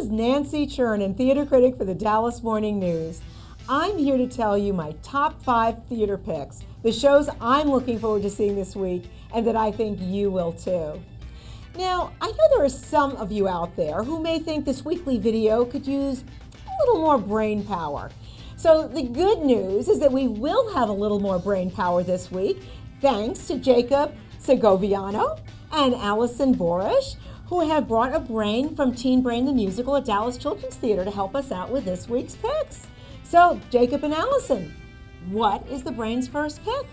is Nancy Churnin, theater critic for the Dallas Morning News. I'm here to tell you my top 5 theater picks, the shows I'm looking forward to seeing this week and that I think you will too. Now, I know there are some of you out there who may think this weekly video could use a little more brain power. So the good news is that we will have a little more brain power this week, thanks to Jacob Segoviano and Alison Borish, who have brought a brain from Teen Brain the Musical at Dallas Children's Theater to help us out with this week's picks. So, Jacob and Alison, what is the brain's first pick?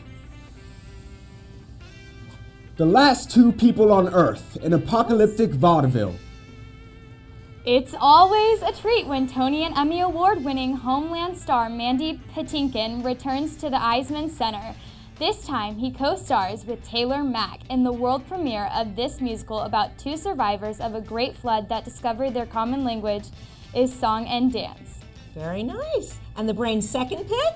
The Last Two People on Earth, an apocalyptic vaudeville. It's always a treat when Tony and Emmy Award-winning Homeland star Mandy Patinkin returns to the Eisman Center. This time, he co-stars with Taylor Mack in the world premiere of this musical about 2 survivors of a great flood that discovered their common language is song and dance. Very nice. And the brain's second pick?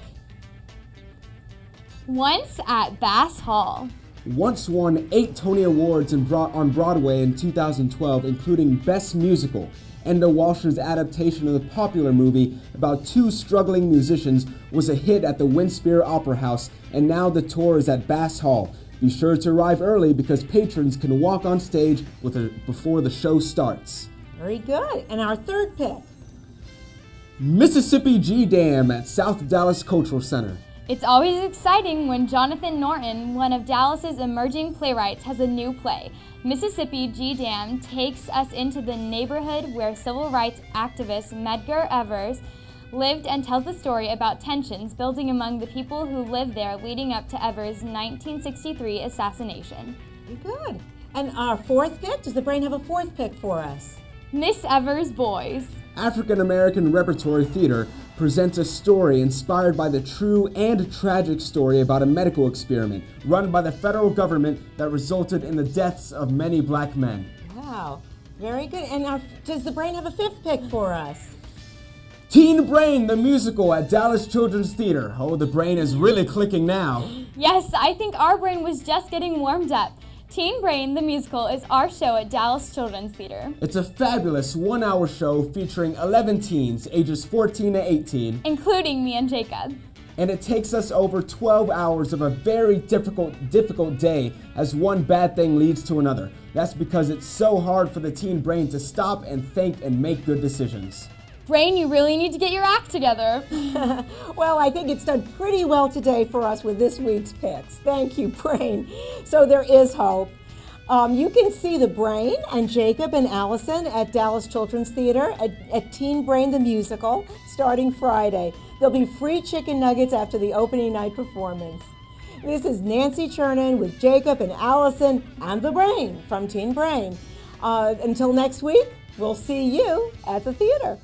Once at Bass Hall. Once won 8 Tony Awards on Broadway in 2012, including Best Musical. Enda Walsh's adaptation of the popular movie about 2 struggling musicians was a hit at the Winspear Opera House, and now the tour is at Bass Hall. Be sure to arrive early because patrons can walk on stage before the show starts. Very good. And our third pick? Mississippi G Dam at South Dallas Cultural Center. It's always exciting when Jonathan Norton, one of Dallas's emerging playwrights, has a new play. Mississippi G Dam takes us into the neighborhood where civil rights activist Medgar Evers lived and tells the story about tensions building among the people who lived there leading up to Evers' 1963 assassination. Very good. And our fourth pick? Does the brain have a fourth pick for us? Miss Evers' Boys. African American Repertory Theater presents a story inspired by the true and tragic story about a medical experiment run by the federal government that resulted in the deaths of many black men. Wow, very good. And does the brain have a fifth pick for us? Teen Brain the Musical at Dallas Children's Theater. Oh, the brain is really clicking now. Yes, I think our brain was just getting warmed up. Teen Brain the Musical is our show at Dallas Children's Theater. It's a fabulous 1-hour show featuring 11 teens ages 14 to 18. Including me and Jacob. And it takes us over 12 hours of a very difficult day as one bad thing leads to another. That's because it's so hard for the teen brain to stop and think and make good decisions. Brain, you really need to get your act together. Well, I think it's done pretty well today for us with this week's picks. Thank you, Brain. So there is hope. You can see the Brain and Jacob and Alison at Dallas Children's Theater at Teen Brain the Musical starting Friday. There'll be free chicken nuggets after the opening night performance. This is Nancy Churnin with Jacob and Alison and the Brain from Teen Brain. Until next week, we'll see you at the theater.